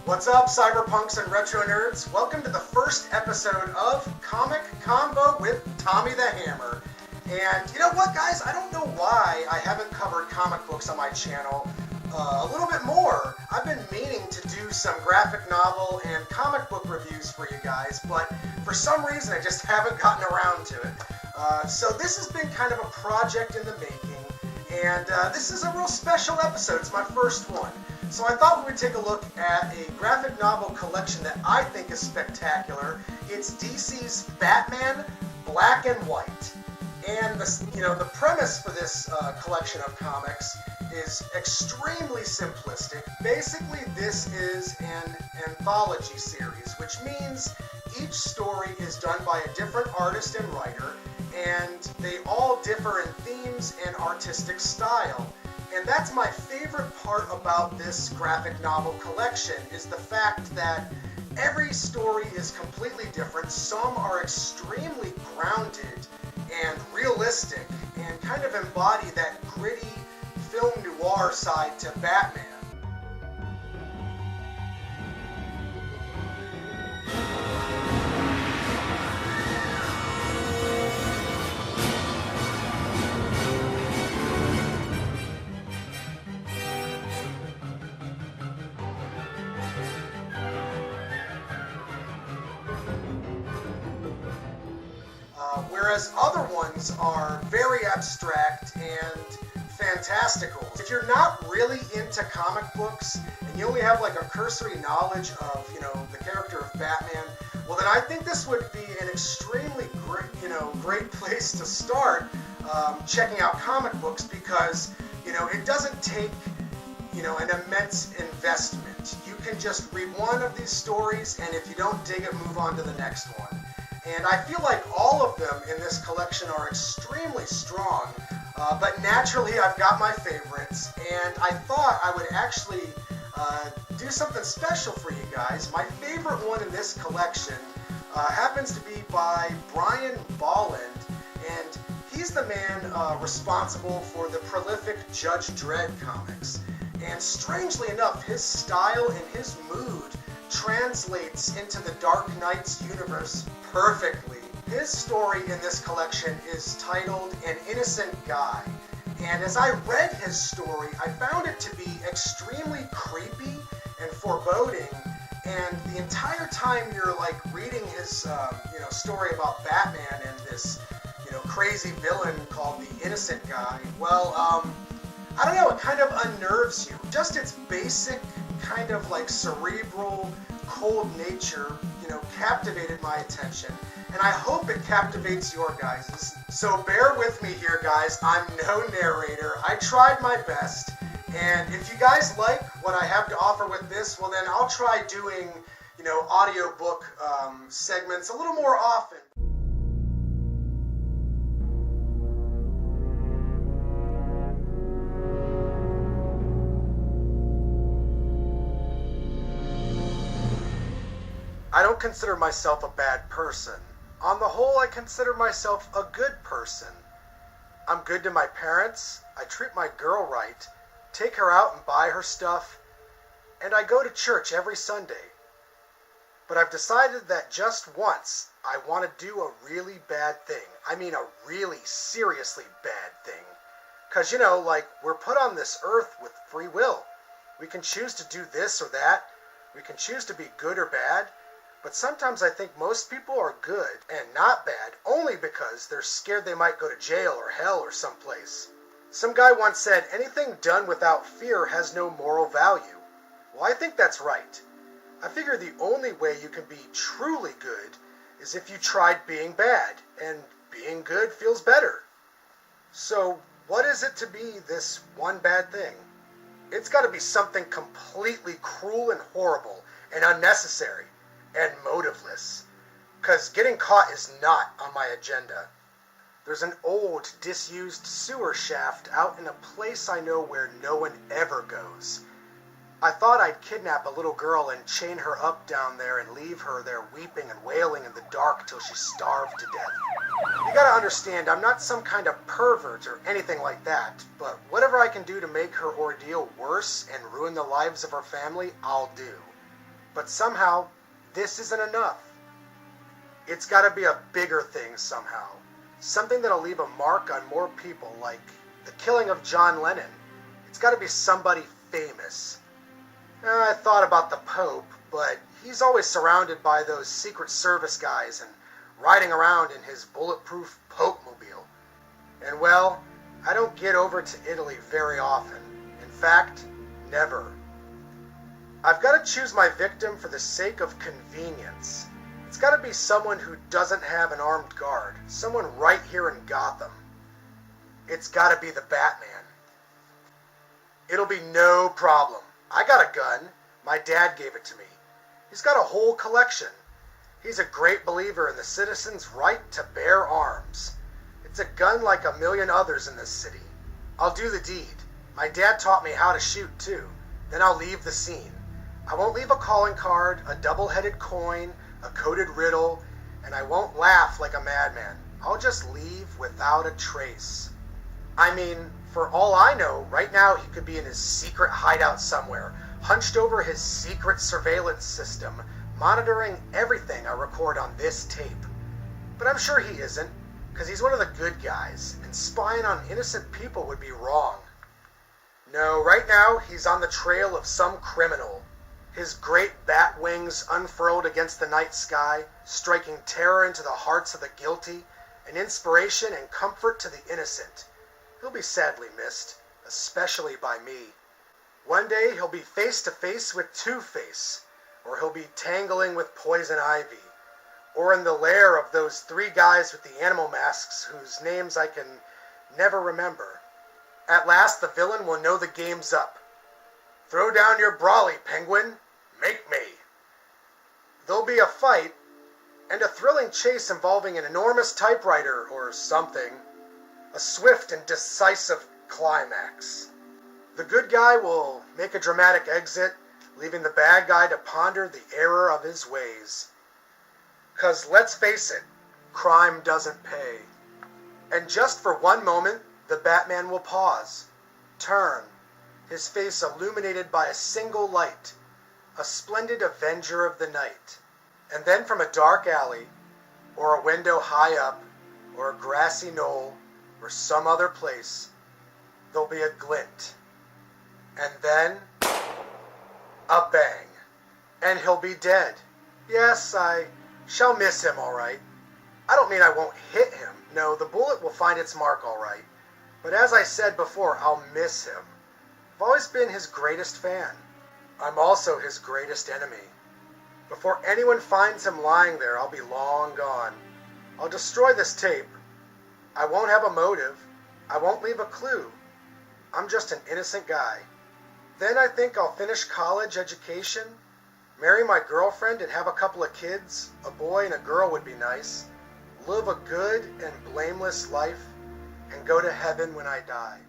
What's up, cyberpunks and retro nerds? Welcome to the first episode of Comic Convo with Tommy the Hammer. And you know what, guys? I don't know why I haven't covered comic books on my channel a little bit more. I've been meaning to do some graphic novel and comic book reviews for you guys, but for some reason I just haven't gotten around to it. So this has been kind of a project in the making, and this is a real special episode. It's my first one. So I thought we would take a look at a graphic novel collection that I think is spectacular. It's DC's Batman Black and White. And the premise for this collection of comics is extremely simplistic. Basically, this is an anthology series, which means each story is done by a different artist and writer, and they all differ in themes and artistic style. And that's my favorite part about this graphic novel collection, is the fact that every story is completely different. Some are extremely grounded and realistic and kind of embody that gritty film noir side to Batman. Whereas other ones are very abstract and fantastical. If you're not really into comic books and you only have like a cursory knowledge of, the character of Batman, well then I think this would be an extremely great place to start checking out comic books, because, it doesn't take, an immense investment. You can just read one of these stories, and if you don't dig it, move on to the next one. And I feel like all of them in this collection are extremely strong, but naturally I've got my favorites, and I thought I would actually do something special for you guys. My favorite one in this collection happens to be by Brian Bolland, and he's the man responsible for the prolific Judge Dredd comics. And strangely enough, his style and his mood translates into the Dark Knight's universe perfectly. His story in this collection is titled An Innocent Guy, and as I read his story, I found it to be extremely creepy and foreboding, and the entire time you're reading his story about Batman and this crazy villain called the Innocent Guy, well, I don't know, it kind of unnerves you. Just its basic kind of cerebral, cold nature, captivated my attention. And I hope it captivates your guys's. So bear with me here, guys. I'm no narrator. I tried my best. And if you guys like what I have to offer with this, well then I'll try doing, audiobook segments a little more often. I don't consider myself a bad person. On the whole, I consider myself a good person. I'm good to my parents, I treat my girl right, take her out and buy her stuff, and I go to church every Sunday. But I've decided that just once, I want to do a really bad thing. I mean a really seriously bad thing. 'Cause, we're put on this earth with free will. We can choose to do this or that. We can choose to be good or bad. But sometimes I think most people are good and not bad only because they're scared they might go to jail or hell or someplace. Some guy once said, anything done without fear has no moral value. Well, I think that's right. I figure the only way you can be truly good is if you tried being bad, and being good feels better. So, what is it to be this one bad thing? It's got to be something completely cruel and horrible and unnecessary and motiveless, because getting caught is not on my agenda. There's an old, disused sewer shaft out in a place I know where no one ever goes. I thought I'd kidnap a little girl and chain her up down there and leave her there weeping and wailing in the dark till she starved to death. You gotta understand, I'm not some kind of pervert or anything like that, but whatever I can do to make her ordeal worse and ruin the lives of her family, I'll do. But somehow, this isn't enough. It's gotta be a bigger thing somehow. Something that'll leave a mark on more people, like the killing of John Lennon. It's gotta be somebody famous. I thought about the Pope, but he's always surrounded by those Secret Service guys and riding around in his bulletproof Pope-mobile. And well, I don't get over to Italy very often. In fact, never. I've got to choose my victim for the sake of convenience. It's got to be someone who doesn't have an armed guard. Someone right here in Gotham. It's got to be the Batman. It'll be no problem. I got a gun. My dad gave it to me. He's got a whole collection. He's a great believer in the citizens' right to bear arms. It's a gun like a million others in this city. I'll do the deed. My dad taught me how to shoot too. Then I'll leave the scene. I won't leave a calling card, a double-headed coin, a coded riddle, and I won't laugh like a madman. I'll just leave without a trace. I mean, for all I know, right now he could be in his secret hideout somewhere, hunched over his secret surveillance system, monitoring everything I record on this tape. But I'm sure he isn't, because he's one of the good guys, and spying on innocent people would be wrong. No, right now he's on the trail of some criminal. His great bat wings unfurled against the night sky, striking terror into the hearts of the guilty, and inspiration and comfort to the innocent. He'll be sadly missed, especially by me. One day he'll be face to face with Two-Face, or he'll be tangling with Poison Ivy, or in the lair of those three guys with the animal masks whose names I can never remember. At last the villain will know the game's up. Throw down your brawly, penguin. Make me. There'll be a fight, and a thrilling chase involving an enormous typewriter or something. A swift and decisive climax. The good guy will make a dramatic exit, leaving the bad guy to ponder the error of his ways. 'Cause let's face it, crime doesn't pay. And just for one moment, the Batman will pause, turn, his face illuminated by a single light, a splendid avenger of the night. And then from a dark alley, or a window high up, or a grassy knoll, or some other place, there'll be a glint. And then, a bang. And he'll be dead. Yes, I shall miss him, all right. I don't mean I won't hit him. No, the bullet will find its mark, all right. But as I said before, I'll miss him. I've always been his greatest fan. I'm also his greatest enemy. Before anyone finds him lying there, I'll be long gone. I'll destroy this tape. I won't have a motive. I won't leave a clue. I'm just an innocent guy. Then I think I'll finish college education, marry my girlfriend and have a couple of kids. A boy and a girl would be nice. Live a good and blameless life, and go to heaven when I die.